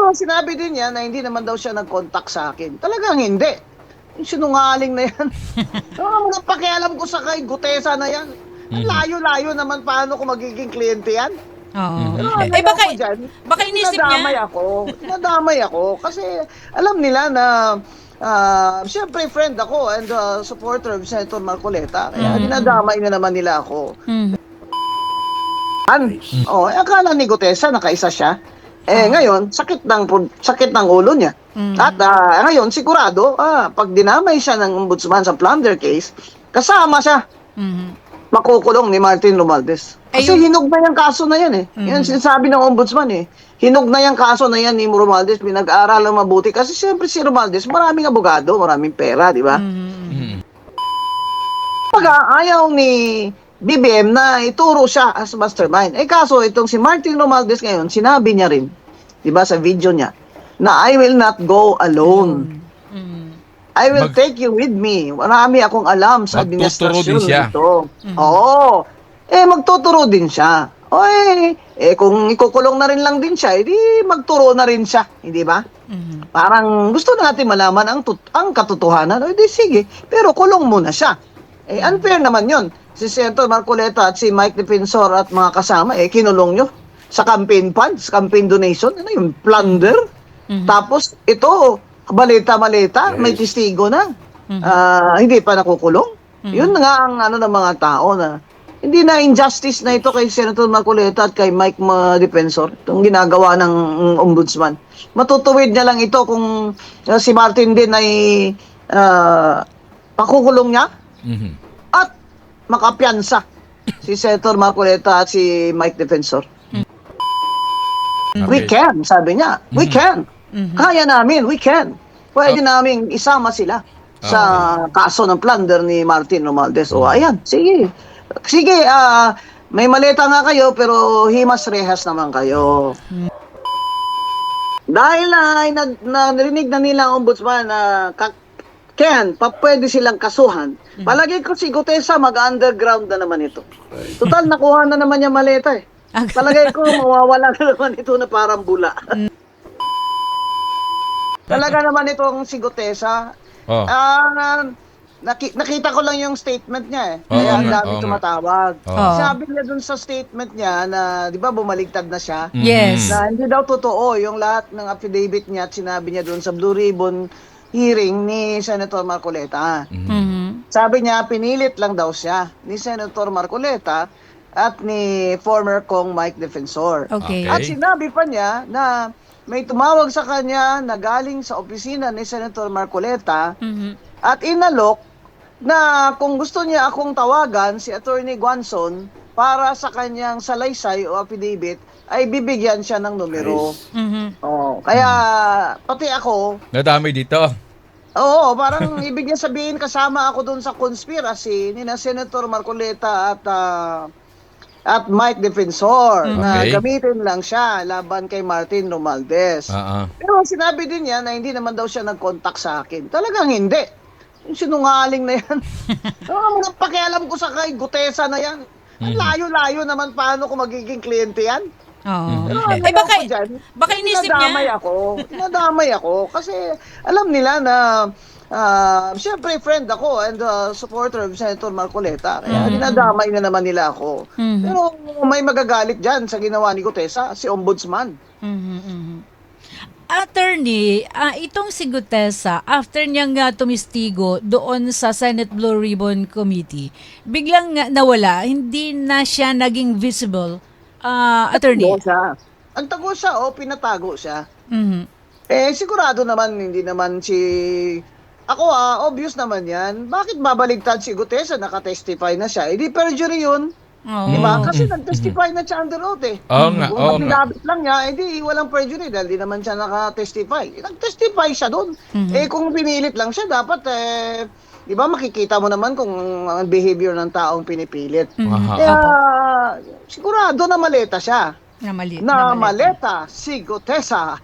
Pero sinabi din niya na hindi naman daw siya nag-contact sa akin. Talagang hindi. Yung sinungaling na yan. Walang pakialam ko sa kay Gutesa na yan. Ang layo-layo naman paano ko magiging kliyente yan. Oo. Pero Eh, ano baka, ako dyan, baka inisip niya. Nadamay ako. Kasi alam nila na siyempre friend ako and supporter of Senator Marcoleta. Kaya dinadamay na naman nila ako. Akala ni Gutesa nakaisa siya. Ngayon, sakit ng ulo niya. At ngayon, sigurado, pag dinamay siya ng ombudsman sa plunder case, kasama siya. Makukulong ni Martin Romualdez. Kasi hinog na yung kaso na yan eh. Yan sinasabi ng ombudsman eh. Hinog na yung kaso na yan ni Romualdez, pinag-aaral ng mabuti. Kasi siyempre si Romualdez, maraming abogado, maraming pera, di ba? Pag ayaw ni BBM na ituro siya as mastermind. Kaso itong si Martin Romualdez ngayon, sinabi niya rin, di ba sa video niya, na I will not go alone. I will take you with me. Marami akong alam sa administrasyon dito. Oo. Magtuturo din siya. Kung ikukulong na rin lang din siya, edi magturo na rin siya. Hindi ba? Parang gusto natin malaman ang katotohanan. Edi sige, pero kulong muna siya. Unfair naman yon. Si Senator Marcoleta at si Mike Defensor at mga kasama, kinulong nyo sa campaign funds, campaign donation. Ano yung plunder? Tapos ito, maleta-maleta, may testigo na. Hindi pa nakukulong. Yun nga ang ng mga tao na hindi na injustice na ito kay Senator Marcoleta at kay Mike Defensor. Itong ginagawa ng ombudsman. Matutuwid niya lang ito kung si Martin din ay pakukulong niya at makapiyansa si Senator Marcoleta at si Mike Defensor. We can, sabi niya. We can. Kaya namin, we can. Pwede namin isama sila sa kaso ng plunder ni Martin Romualdez. Ayan, sige. Sige, may maleta nga kayo pero himas rehas naman kayo. Dahil narinig na nila ang ombudsman na pwede silang kasuhan. Palagi ko si Gutesa mag-underground na naman ito. Total, nakuha na naman yung maleta eh. Palagay ko mawawala na naman ito na parang bula. Talaga naman itong si Gutesa. Nakita ko lang yung statement niya eh. Kaya ang dami tumatawag. Sabi niya dun sa statement niya na, di ba, bumaligtad na siya? Yes. Na hindi daw totoo yung lahat ng affidavit niya at sinabi niya dun sa Blue Ribbon hearing ni Senator Marcoleta. Sabi niya, pinilit lang daw siya ni Senator Marcoleta at ni former Kong Mike Defensor. Okay. At sinabi pa niya na may tumawag sa kanya na galing sa opisina ni Senator Marcoleta at inalok na kung gusto niya akong tawagan si Attorney Guanzon para sa kanyang salaysay o affidavit ay bibigyan siya ng numero. Kaya pati ako nadamay dito. Oo, parang ibig niya sabihin kasama ako doon sa conspiracy ni na Senator Marcoleta at Mike Defensor na gamitin lang siya laban kay Martin Romualdez. Pero sinabi din niya na hindi naman daw siya nag-contact sa akin. Talagang hindi. Yung sinungaling na yan. Walang pakialam ko sa kay Gutesa na yan. Ang layo-layo naman paano ko magiging kliyente yan. Pero baka inisip niya. Nadamay ako. Kasi alam nila na siyempre friend ako and supporter of Senator Marcoleta. Kaya dinadamay na naman nila ako. Pero may magagalit dyan sa ginawa ni Gutesa, si Ombudsman. Attorney, itong si Gutesa, after niyang tumistigo doon sa Senate Blue Ribbon Committee, biglang nawala, hindi na siya naging visible. Attorney. Ang tago siya, pinatago siya. Sigurado naman, hindi naman ako obvious naman yan. Bakit babaligtad si Gutesa? Nakatestify na siya. Di perjury yun. Diba? Kasi nag-testify na siya under oath eh. Kung matinabit lang niya, walang perjury dahil di naman siya nakatestify. Nag-testify siya doon. Kung pinilit lang siya, dapat di ba makikita mo naman kung ang behavior ng taong pinipilit. Kaya sigurado na maleta siya. Na maleta si Gutesa.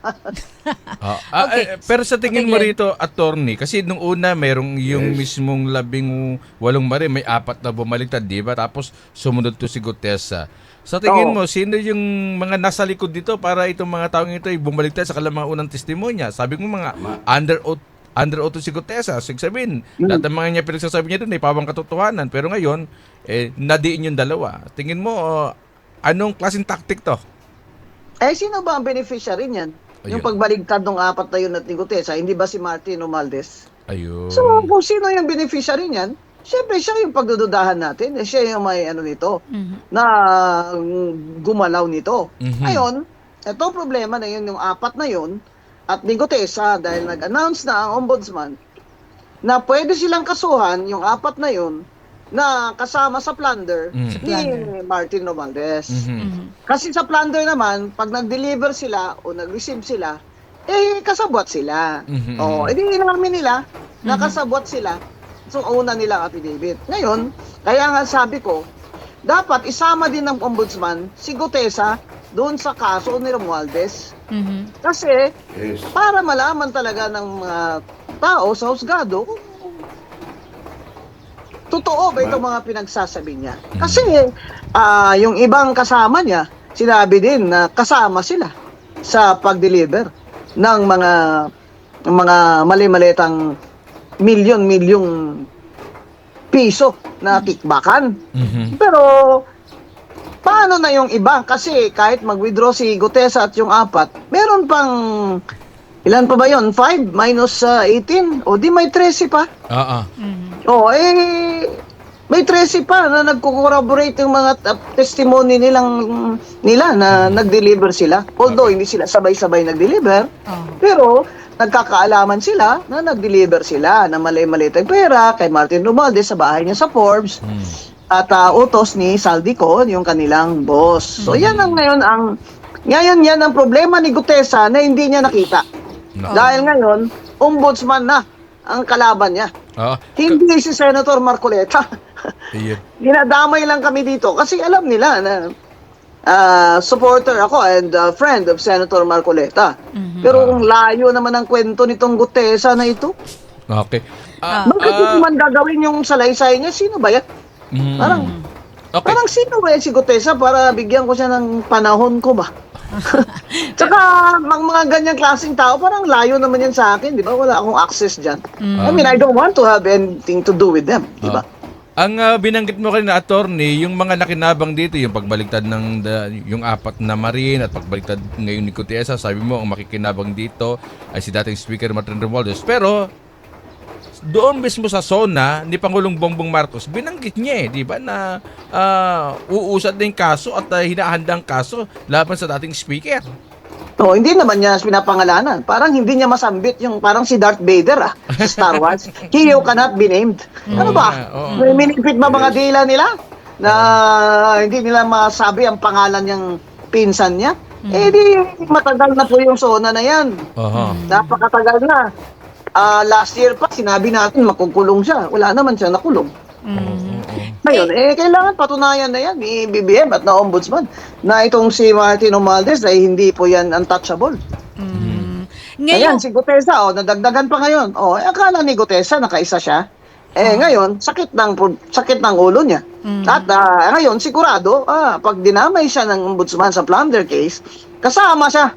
Pero sa tingin mo rito, attorney, kasi nung una mayroong yung mismong 18 mari, may 4 na bumaligtad, di ba? Tapos sumunod to si Gutesa. Sa tingin Oo. mo, sino yung mga nasa likod dito para itong mga taong ito ay bumalik tayo sa kanilang mga unang testimonya? Sabi ko mga under oath si Gutesa. Sabihin, lahat ng mga niya pinagsasabi niya doon ay pawang katotohanan. Pero ngayon, nadiin yung dalawa. Tingin mo, anong klaseng tactic to? Sino ba ang beneficiary niyan? Yung Ayun. pagbaligtad ng apat na yun at ni Gutesa, hindi ba si Martin Romualdez? Ayun. So, kung sino yung beneficiary niyan, syempre siya yung pagdududahan natin. Siya yung may ano nito, na gumalaw nito. Mhm. Ngayon, ito problema na yun, yung apat na yun, at ni Gutesa, dahil nag-announce na ang ombudsman, na pwede silang kasuhan, yung apat na yun, na kasama sa plunder Mhm. ni Martin Romualdez. Mhm. Kasi sa plunder naman, pag nag-deliver sila o nag-receive sila, kasabwat sila. Mhm. Edi inamin nila na kasabwat sila. So, una nilang affidavit. Ngayon, kaya nga sabi ko, dapat isama din ng ombudsman si Gutesa doon sa kaso ni Romualdez. Kasi, para malaman talaga ng mga tao sa husgado kung totoo ba itong mga pinagsasabi niya. Kasi, yung ibang kasama niya, sinabi din na kasama sila sa pag-deliver ng mga mali-malitang milyon-milyong piso na kickbackan. Mhm. Pero, paano na yung iba? Kasi kahit mag-withdraw si Gutesa at yung apat, meron pang, ilan pa ba yun? 5 minus 18? O di may 13 pa. May 13 pa na nagko-corroborate yung mga testimony nila na nag-deliver sila. Although hindi sila sabay-sabay nag-deliver, pero nagkakaalaman sila na nag-deliver sila na mali-mali tayong pera kay Martin Romualdez sa bahay niya sa Forbes at utos ni Saldico, yung kanilang boss. So yan ang ngayon yan ang problema ni Gutesa na hindi niya nakita. Dahil ngayon, ombudsman na ang kalaban niya. Hindi si Senator Marcoleta. Ayun. Dinadamay lang kami dito kasi alam nila na supporter ako and friend of Senator Marcoleta. Pero kung layo naman ang kwento nitong Gutesa na ito, Okay. bakit hindi man gagawin yung salaysay niya? Sino ba yan? Okay. Parang sino ba yan si Gutesa para bigyan ko siya ng panahon ko ba? Tsaka mga ganyang klaseng tao, parang layo naman yan sa akin, di ba? Wala akong access dyan. I mean, I don't want to have anything to do with them, di ba? Ang binanggit mo kanina, attorney, yung mga nakinabang dito, yung pagbaligtad ng yung apat na marine at pagbaligtad ngayon ni Gutesa, sabi mo, ang makikinabang dito ay si dating Speaker Martin Romualdez. Pero, doon mismo sa zona ni Pangulong Bongbong Marcos, binanggit niya di ba, na uusad na yung kaso at hinahandang kaso laban sa dating Speaker. Hindi naman niya pinapangalanan. Parang hindi niya masambit yung parang si Darth Vader sa Star Wars. He who cannot be named. Ano ba? May minipit ba mga dila nila na hindi nila masabi ang pangalan niyang pinsan niya? Di matagal na po yung zona na yan. Napakatagal na. Last year pa, sinabi natin makukulong siya. Wala naman siya nakulong. Ngayon, kailangan patunayan na yan ni BBM at na ombudsman na itong si Martin Romualdez ay hindi po yan untouchable. Ayan, si Gutesa, nadagdagan pa ngayon. Akala ni Gutesa nakaisa siya. Ngayon, sakit ng ulo niya. At ngayon, sigurado, pag dinamay siya ng ombudsman sa plunder case, kasama siya.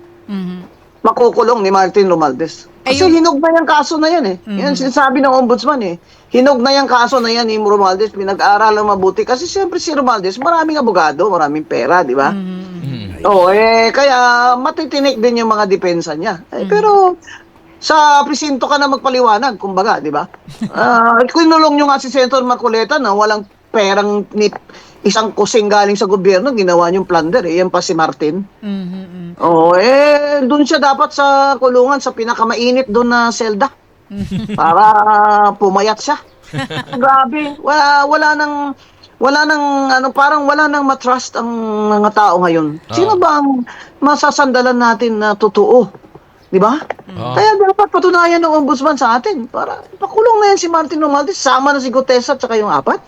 Makukulong ni Martin Romualdez. Kasi hinog na yung kaso na yan Yan sinasabi ng ombudsman Hinog na yung kaso na yan ni Romualdez, pinag-aaralan mabuti. Kasi siyempre si Romualdez, maraming abogado, maraming pera, di ba? Kaya matitinik din yung mga depensa niya. Pero sa presinto ka na magpaliwanag, kumbaga, di ba? Kinulong nyo nga si Senator Marcoleta na walang perang ni isang kusing galing sa gobyerno, ginawa niyong plunder yan pa si Martin. Doon siya dapat sa kulungan, sa pinakamainit doon na selda. Para pumayat siya. Grabe, parang wala nang matrust ang mga tao ngayon. Sino ba ang masasandalan natin na totoo? Di ba? Kaya dapat patunayan ng ombudsman sa atin para pakulong na yan si Martin Romualdez, sama na si Gutesa at saka yung apat.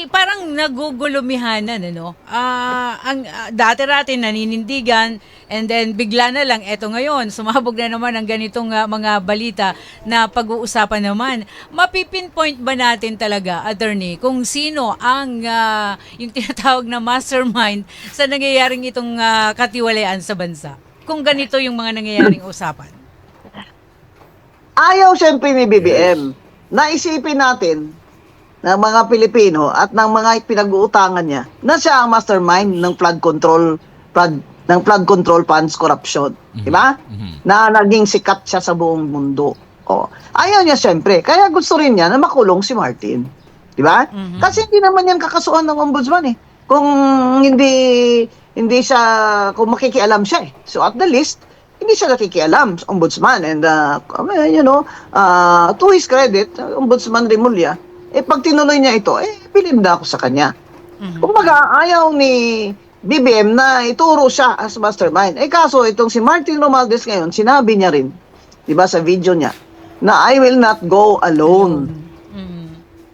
parang nagugulumihanan, ano? Dati-rati naninindigan, and then bigla na lang, eto ngayon, sumabog na naman ang ganitong mga balita na pag-uusapan naman. Mapipinpoint ba natin talaga, attorney, kung sino ang yung tinatawag na mastermind sa nangyayaring itong katiwalian sa bansa? Kung ganito yung mga nangyayaring usapan. Ayaw siyempre ni BBM. Naisipin natin ng mga Pilipino at ng mga pinag-uutangan niya na siya ang mastermind ng flood control funds corruption. Di ba? Na naging sikat siya sa buong mundo. Ayaw niya siyempre. Kaya gusto rin niya na makulong si Martin. Di ba? Kasi hindi naman yan kakasuhan ng ombudsman eh. Kung hindi siya, kung makikialam siya eh. So at the least, hindi siya nakikialam sa ombudsman. And, to his credit, Ombudsman Remulla, pag tinuloy niya ito, bilib na ako sa kanya. Kumbaga, ayaw ni BBM na ituro siya as mastermind. Kaso, itong si Martin Romualdez ngayon, sinabi niya rin, di ba sa video niya, na I will not go alone.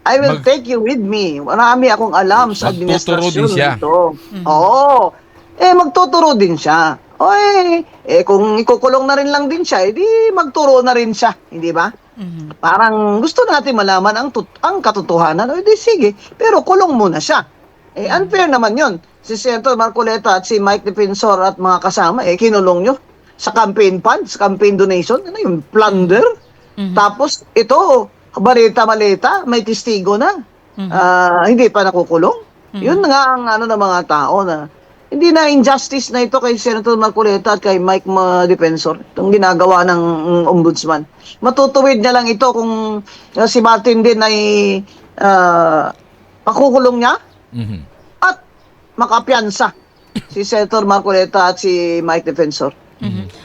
I will take you with me. Marami akong alam sa Magtuturo din administrasyon siya. nito. Oo. Magtuturo din siya. Kung ikukulong na rin lang din siya, di magturo na rin siya. Hindi ba? Parang gusto natin malaman ang katotohanan. Di sige, pero kulong muna siya. Unfair naman yon. Si Senator Marcoleta at si Mike Defensor at mga kasama, kinulong nyo sa campaign funds, campaign donation, ano yung plunder. Tapos ito, balita-balita, may testigo na. Hindi pa nakukulong. Yun nga ang ng mga tao na hindi na injustice na ito kay Senator Marcoleta at kay Mike Defensor, itong ginagawa ng ombudsman. Matutuwid na lang ito kung si Martin din ay pakukulong niya at makapiyansa si Senator Marcoleta at si Mike Defensor.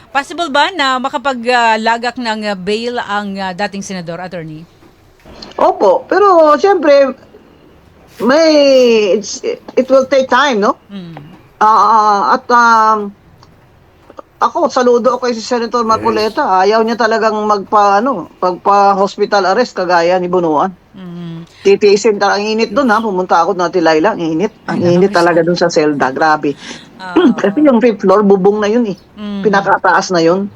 Possible ba na makapaglagak ng bail ang dating senador, attorney? Opo, pero siyempre it will take time, no? Ako, saludo ako kay si Senator Marcoleta. Ayaw niya talagang magpa-hospital arrest kagaya ni Bunuan. Titiisin talaga. Ang init doon ha. Pumunta ako natin, Laila. Ang init. Ang init talaga doon sa selda. Grabe. Kasi yung fifth floor, bubong na yun eh. Pinakataas na yun.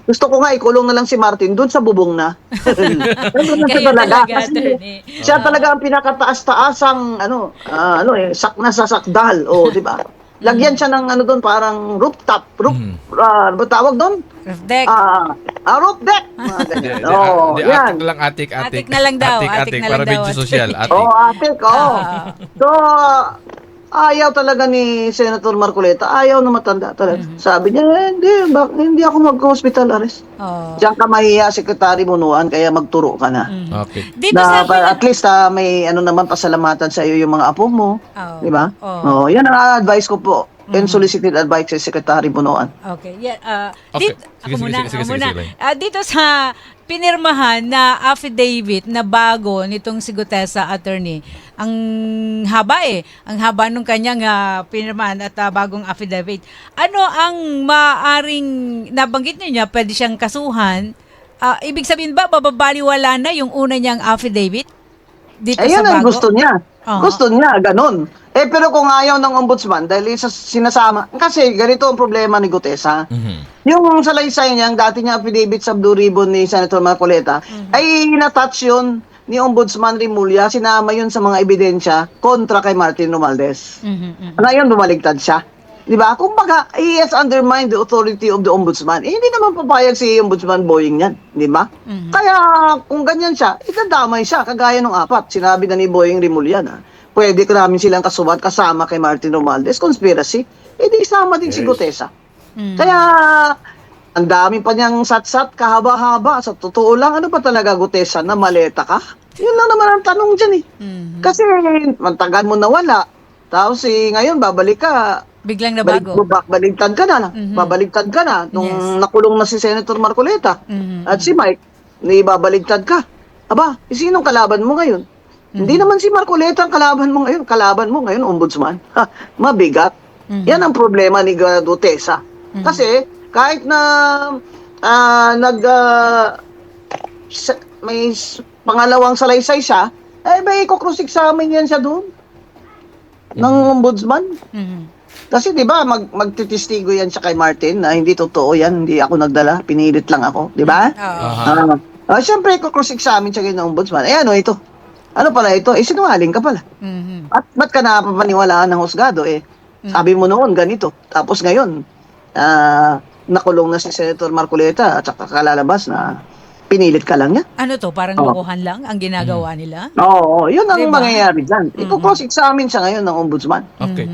Gusto ko nga ikulong na lang si Martin doon sa bubong na. Kayo talaga, attorney. Siya talaga ang pinakataas-taasang sak na sa sakdal. Di ba? Lagyan siya ng doon, parang rooftop. Ba tawag doon? Roof deck. Roof deck. Yan. Atik lang, atik. Atik na lang daw, atik na lang para daw, video atik. social. Atik. Atik. So, ayaw talaga ni Senator Marcoleta. Ayaw na matanda talaga. Sabi niya, hindi ako mag-hospital arrest. Diyan ka mahiya, Secretary Bunuan, kaya magturo ka na. Okay. Dito sa At least may naman pasalamatan sa iyo yung mga apo mo. Di ba? Yan ang advice ko po. Unsolicited advice sa Secretary Bunuan. Okay. Yeah, Okay. ako muna. Sige. Dito sa pinirmahan na affidavit na bago nitong si Gutesa, attorney, ang haba Ang haba nung kanyang pinirmahan at bagong affidavit. Ano ang maaring nabanggit niya? Pwede siyang kasuhan. Ibig sabihin ba, bababaliwala na yung una niyang affidavit? Dito Ayun sa ang bago? gusto niya. Gusto niya, ganun. Pero kung ayaw ng ombudsman, dahil sinasama, kasi ganito ang problema ni Gutesa. Yung salaysay niya, ang dati niya affidavit sa Blue Ribbon ni Senator Marcoleta, ay natouch yun ni Ombudsman Remulla, sinama yun sa mga ebidensya kontra kay Martin Romualdez. Ngayon, bumaligtad siya. Di ba? Kumbaga, he has undermined the authority of the ombudsman. Hindi naman papayag si Ombudsman Boying yan. Di ba? Kaya, kung ganyan siya, itadamay siya, kagaya ng apat. Sinabi na ni Boying Remulla na pwede namin silang kasubat kasama kay Martin Romualdez, conspiracy. Di isama din si Gutesa. Kaya, ang dami pa niyang sat-sat, kahaba-haba. Sa totoo lang, ano ba talaga, Gutesa, na maleta ka? Yun lang naman ang tanong dyan eh. Kasi, mantagal mo nawala. Tapos ngayon, babalik ka. Biglang nabago. Baligtad ka na. Babaligtad ka na. Nung nakulong na si Senator Marcoleta at si Mike, babaligtad ka. Aba, sinong kalaban mo ngayon? Hindi naman si Marcoleta ang kalaban mo ngayon. Kalaban mo ngayon, ombudsman. Mabigat. Yan ang problema ni Gutesa. Kasi, kahit na may pangalawang salaysay siya, Ay, may cross-examine yan siya doon ng ombudsman. Mhm. Kasi 'di ba magtitistigo yan siya kay Martin na hindi totoo yan, hindi ako nagdala, pinilit lang ako, 'di ba? Oo. Aha. Siyempre cross-examine siya ngayon ng ombudsman. Eh ano ito? Ano pala ito? sinungaling ka pala. Mhm. At ba't ka napapaniwalaan ng husgado? Sabi mo noon ganito. Tapos ngayon, nakulong na si Senator Marcoleta at saka kalalabas na pinilit ka lang niya. Ano to, parang Oo. lokohan lang ang ginagawa nila? Oo, yun ang Diba? mangyayari dyan. Iko-cross-examine siya ngayon ng ombudsman. Okay.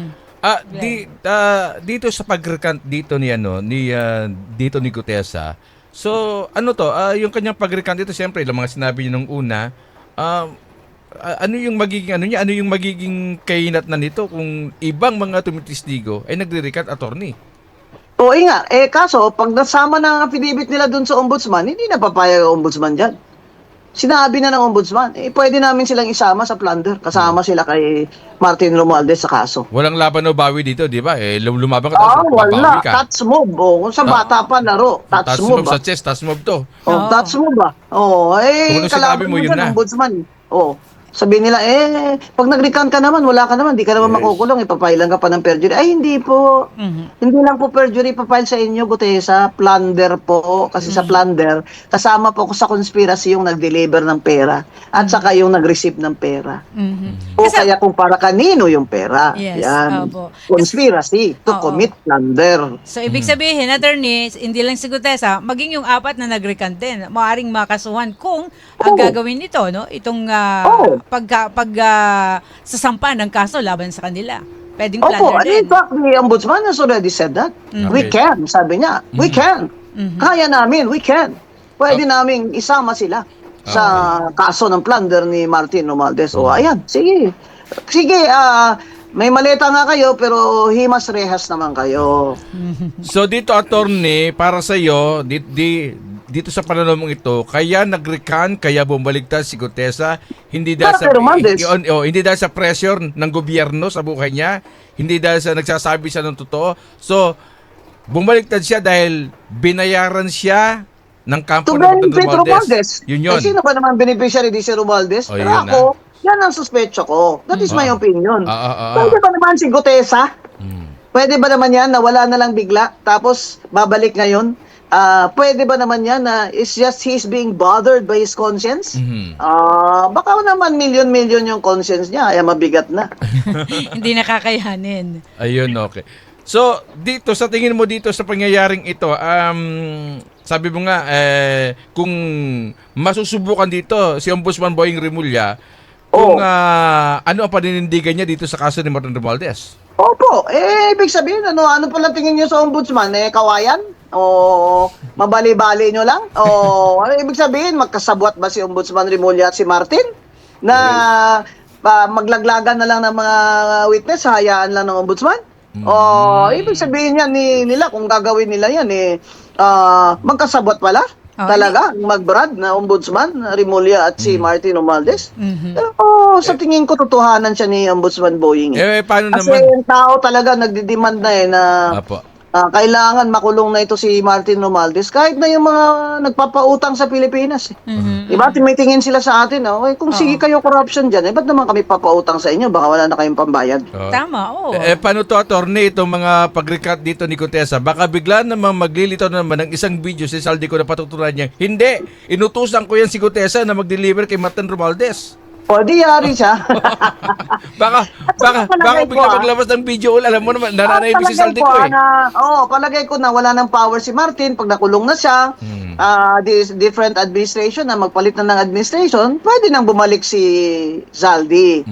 Dito sa pag-recant dito dito ni Gutesa. So, ano to? Yung kanyang pag-recant dito, siyempre, yung mga sinabi niya nung una, ano yung magiging kahinat na nito kung ibang mga tumitistigo ay nagre-recant, attorney? Oo nga, kaso pag nasama na ang affidavit nila dun sa ombudsman, hindi na papayag ang ombudsman dyan. Sinabi na ng ombudsman, pwede namin silang isama sa plunder. Kasama sila kay Martin Romualdez sa kaso. Walang laban o bawi dito, di ba? Lumabang ka, tapos Wala. babawi ka. Touch move. Kung sa bata pa laro, touch Touch move. move sa chest, touch move to. Touch move ba? Kung ano sinabi Kalaban mo, mo yun dyan, na. ombudsman. Sabihin nila, pag nag-recount ka naman, wala ka naman, di ka naman Yes. makukulong, ipapailan ka pa ng perjury. Ay, hindi po. Mhm. Hindi lang po perjury papile sa inyo, Gutesa. Plunder po. Kasi sa plunder, kasama po ko sa conspiracy yung nag-deliver ng pera at saka yung nag-receive ng pera. Mhm. O kaya kung para kanino yung pera. Yes, Yan. opo. Conspiracy to Oo. commit plunder. So, ibig sabihin, attorney, hindi lang si Gutesa, maging yung apat na nag-recant din, maaaring makasuhan kung ang Oo. gagawin nito, no? Itong Oo. sasampa ng kaso laban sa kanila. Pwedeng Opo, plunder and din. in fact, the ombudsman has already said that. We Okay. can, sabi niya. We can. Kaya namin, we can. Pwede naming isama sila sa kaso ng plunder ni Martin Romualdez. Ayan, sige. Sige, may maleta nga kayo, pero himas rehas naman kayo. So dito, attorney, para sa iyo, dito sa pananong ito, kaya nag-recant, kaya bumbaligtad si Gutesa, hindi dahil Para kay Romualdez. hindi dahil sa pressure ng gobyerno sa buhay niya, hindi dahil sa nagsasabi siya ng totoo. So, bumbaligtad siya dahil binayaran siya ng kampo To ng Martin benefit Romualdez. Yun yun. Sino ba naman beneficiary di si Romualdez? Yun Pero ako, yan ang suspecho ko. That is my opinion. Pwede ba naman si Gutesa? Pwede ba naman yan na wala na lang bigla, tapos babalik ngayon? Pwede ba naman yan na it's just he's being bothered by his conscience? Baka naman milyon-milyon yung conscience niya, ay mabigat na. Hindi nakakayanin. Ayun, okay. So, dito, sa tingin mo dito sa pangyayaring ito, sabi mo nga, kung masusubukan dito si Ombudsman Boying Remulla, kung ano ang paninindigan niya dito sa kaso ni Martin Romualdez? Opo, ibig sabihin, ano pala tingin niyo sa ombudsman? Kawayan? O mabali-bali nyo lang? O ano ibig sabihin, magkasabwat ba si Ombudsman Remulla at si Martin? Na maglaglagan na lang ng mga witness, hayaan lang ng ombudsman? Ibig sabihin yan nila, kung gagawin nila yan, magkasabwat pala? Talaga, magbrad na ombudsman, Remulla at si Martin Romualdez? Pero sa tingin ko, totohanan siya ni Ombudsman Boying. Paano Kasi naman? yung tao talaga nagdidemand na na Apo. kailangan makulong na ito si Martin Romualdez kahit na yung mga nagpapautang sa Pilipinas. Diba? Tumitingin sila sa atin. Kung sige kayo corruption dyan, ba't naman kami papautang sa inyo? Baka wala na kayong pambayad. Tama, oo. Paano to, attorney, itong mga pag-recant dito ni Gutesa? Baka bigla namang maglilitaw na naman ng isang video si Saldi ko na patutunan niya. Hindi! Inutusan ko yan si Gutesa na mag-deliver kay Martin Romualdez. O, di yari siya. Baka bigla maglabas ng video. Alam mo naman, nananayib si Saldi ko eh. Palagay ko na wala ng power si Martin pag nakulong na siya. Different administration na magpalit na ng administration, pwede nang bumalik si Zaldi.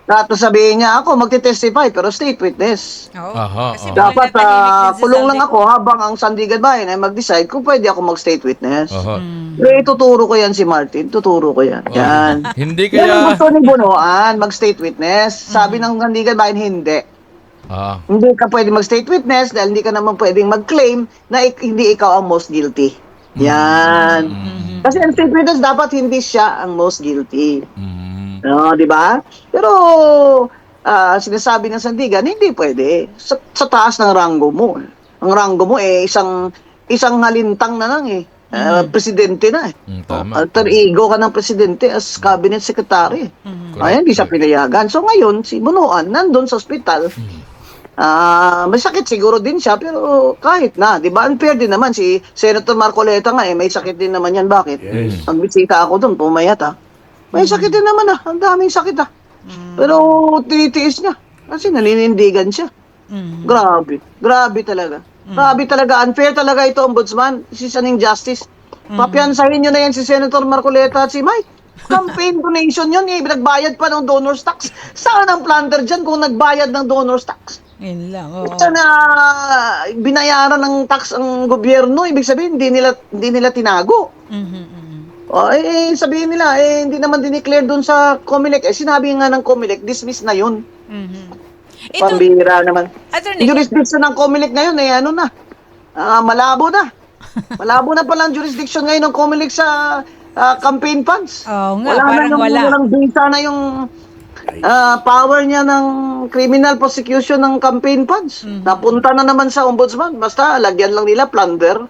Tapos sabihin niya, ako magte-testify pero state witness. Oo. Aha, Kasi aha. Dapat biglang natahimik din si kulong Saldi lang ako habang ang Sandigan Bayan ay mag-decide kung pwede ako mag-state witness. Aha. Pero ituturo ko yan si Martin, tuturo ko yan. Yan. Hindi Yan ang kaya... gusto ni Bunoan, mag-state witness. Sabi ng Sandigan Bayan, hindi. Hindi ka pwede mag-state witness dahil hindi ka naman pwedeng mag-claim na hindi ikaw ang most guilty. Yan. Kasi ang state witness dapat hindi siya ang most guilty. Di ba? Pero sinasabi ng Sandigan, hindi pwede. Sa taas ng ranggo mo. Ang ranggo mo isang halintang na lang . Presidente na eh. Tama. Alter ego ka ng presidente as cabinet secretary. Correct. Ayan, di siya pinayagan. So ngayon, si Bunuan, nandun sa ospital. May sakit siguro din siya, pero kahit na, di ba? Unfair din naman. Si Senator Marcoleta nga, may sakit din naman yan. Bakit? Nagbisita ako doon, pumayat May sakit din naman Ang daming sakit Pero tinitiis niya. Kasi naninindigan siya. Grabe. Grabe talaga. Grabe talaga. Unfair talaga ito, Ombudsman. This is an injustice. Papiansahin nyo na yan si Senator Marcoleta at si Mike. Campaign donation yun. Nagbayad pa ng donor's tax. Saan ang plunder dyan kung nagbayad ng donor's tax? Yun lang, oo. Sana binayaran ng tax ang gobyerno, ibig sabihin hindi nila tinago. Sabihin nila hindi naman dineclare doon sa COMELEC. Sinabi nga ng COMELEC, dismiss na 'yun. Ito, Pambihira naman. Attorney, Yung jurisdiction ng COMELEC ngayon malabo na. Malabo na pala ang jurisdiction ngayon ng COMELEC sa campaign funds. Oo nga, parang wala. Walang bisa na yung power niya ng criminal prosecution ng campaign funds. Napunta na naman sa ombudsman. Basta lagyan lang nila plunder.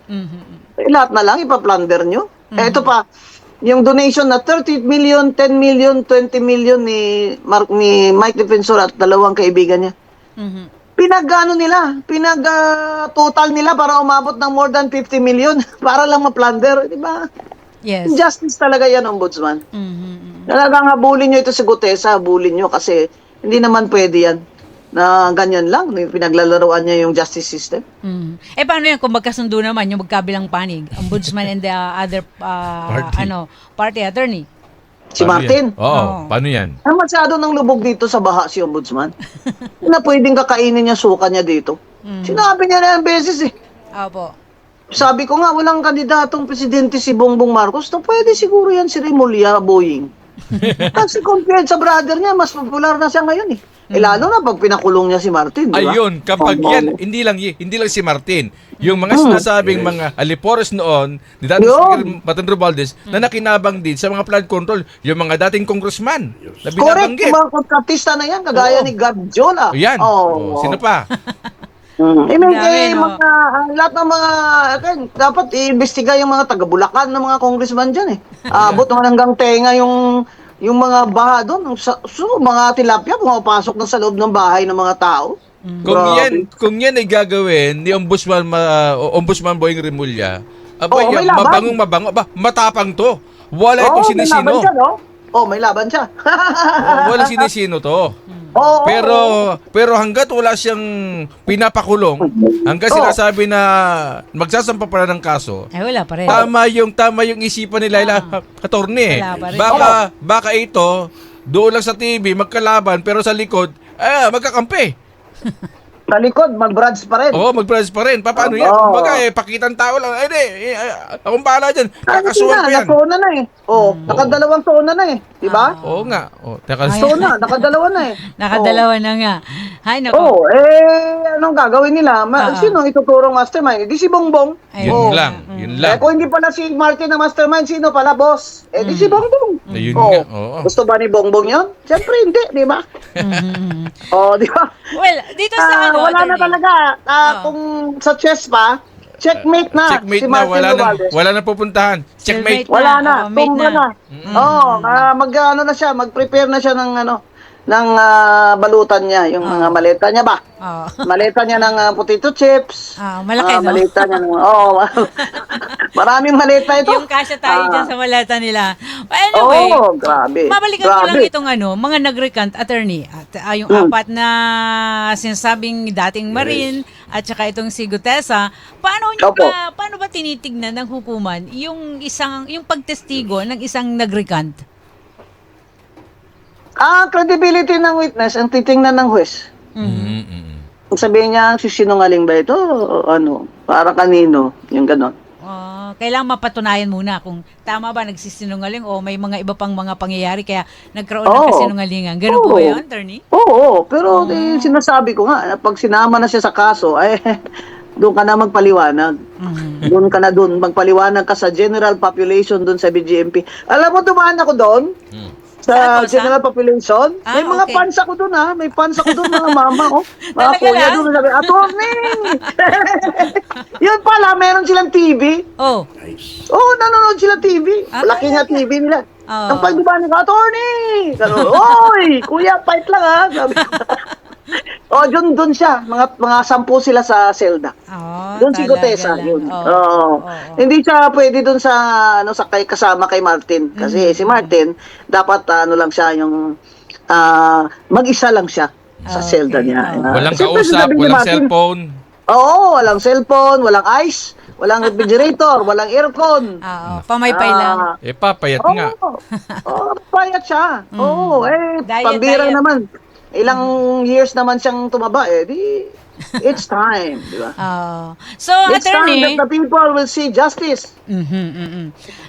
Lahat na lang ipa-plunder nyo. Ito pa, yung donation na 30 million, 10 million, 20 million ni Mike Defensor at dalawang kaibigan niya. Pinag-total nila para umabot ng more than 50 million para lang ma-plunder. Diba? yes. Injustice talaga yan, ombudsman. Talagang habulin nyo ito si Gutesa, habulin nyo kasi hindi naman pwede yan na ganyan lang, pinaglalaroan niya yung justice system. Paano yan kung magkasundo naman yung magkabilang panig? Ombudsman and the other party attorney? Si Martin. Oo, paano yan? Masyado ng lubog dito sa baha si ombudsman. Na pwedeng kakainin niya suka niya dito. Sinabi niya na yung beses Opo. Sabi ko nga, walang kandidatong presidente si Bongbong Marcos, na pwede siguro yan si Remulla Boying. Kasi compared sa brother niya, mas popular na siya ngayon lalo na pag pinakulong niya si Martin, di ba? Ayun, kapag yan, hindi lang si Martin. Yung mga sinasabing mga alipores noon, ni dating Speaker Martin Romualdez, na nakinabang din sa mga flood control, yung mga dating congressman na Correct, binabanggit. yung mga kontratista na yan, kagaya ni Gab Jola. Yan. Sino pa? Lahat ng mga, dapat i-investiga yung mga taga-Bulacan ng mga congressman dyan Abot naman hanggang tenga yung mga baha doon. Mga tilapia pumapasok na sa loob ng bahay ng mga tao. Kung yan ay gagawin ni Ombudsman Boying Remulla, may laban. mabango, matapang to. Wala itong sinisino. May laban siya. Wala sinisino to. Pero hanggat wala siyang pinapakulong, hanggat sinasabi na magsasampa pa ng kaso, wala pa rin. tama yung isipan ni Laila Attorney. Wala pa rin. Baka ito doon lang sa TV magkalaban pero sa likod magkakampi. Sa likod, mag-branch pa rin. Oo, mag-branch pa rin. Paano yan? Kumbaga pakitang tao lang. Akong bahala dyan. Kakasuhan ko yan. Nakasona na nakadalawang sona na diba? Oo nga. Sona, nakadalawa na Nakadalawa na nga. Hay, nako. Anong gagawin nila? Sino ituturong mastermind? Di si Bongbong. Yun lang. Kung hindi pala si Martin na mastermind, sino pala, boss? Di si Bongbong. Yun nga. Oo. Gusto ba ni Bongbong yun? Siyempre hindi, di ba? Di ba? Well, dito sa wala na talaga. Kung sa chess pa, checkmate na. Checkmate si na. Martin Romualdez. Wala na pupuntahan. Checkmate. Wala na. Mate Tumba na. Mag-prepare na siya ng balutan niya, yung mga maleta niya ba? Maleta niya ng potato chips. Malaki, no? Maleta niya ng, maraming maleta ito. Yung kasya tayo dyan sa maleta nila. Anyway, grabe. mabalikan ko lang itong mga nag-recant attorney. At yung apat na sinasabing dating Marine at saka itong si Gutesa, paano ba tinitignan ng hukuman yung pagtestigo ng isang nag-recant? Credibility ng witness ang titingnan ng huwes. Kung sabihin niya, sinungaling ba ito? Para kanino? Yung ganon. Kailangan mapatunayan muna kung tama ba nagsisinungaling o may mga iba pang mga pangyayari kaya nagkaroon ng kasinungalingan. Ganun po ba yun, attorney? Oo, pero sinasabi ko nga, pag sinama na siya sa kaso, doon ka na magpaliwanag. Doon ka na magpaliwanag ka sa general population doon sa BGMP. Alam mo, dumaan ako doon Sa Saan po? general population. Ah, May mga okay. fans ako doon ha. May fans ako doon, mga mama. Oh. Mga Talaga kuya lang? doon. Sabi, attorney! Yun pala, meron silang TV. Oh. Oo, nanonood sila TV. Ah, Malaki nga talaga? TV nila. Oo. Ang pagdubani ko, attorney! Sabi, oy, kuya, fight lang ha. Sabi ko. Oh, doon siya. Mga 10 sila sa Zelda. Oh, Doon si talaga Gutesa, lang. yun. Oo. Oo. Oo. Hindi siya pwede doon sa kasama kay Martin kasi si Martin dapat lang siya yung mag-isa lang siya sa Okay, Zelda niya. oo. Walang Siyempre, kausap, sinabi ni walang Martin, cellphone. Oo, walang cellphone, walang ice, walang refrigerator, walang aircon. Oo, pamaypay lang. Papayat Oo, nga. payat siya. Oo, Diet, pambira diet. naman. Ilang years naman siyang tumaba di it's time, di ba? Oo. So, It's time attorney, that the people will see justice.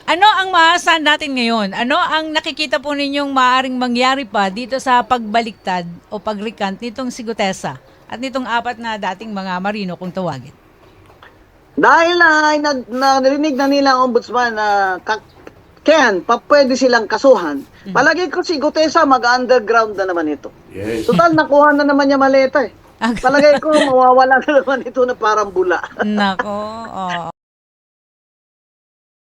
ano ang maasahan natin ngayon? Ano ang nakikita po ninyong maaaring mangyari pa dito sa pagbaliktad o pag-recant nitong si Gutesa at nitong 4 na dating mga marino kung tawagin? Dahil narinig na nila ang ombudsman na pwede silang kasuhan. Palagi ko si Gutesa mag-underground na naman ito. Yes. Total, nakuha na naman niya maleta eh. Palagay ko mawawala na naman ito na parang bula. Nako, oo.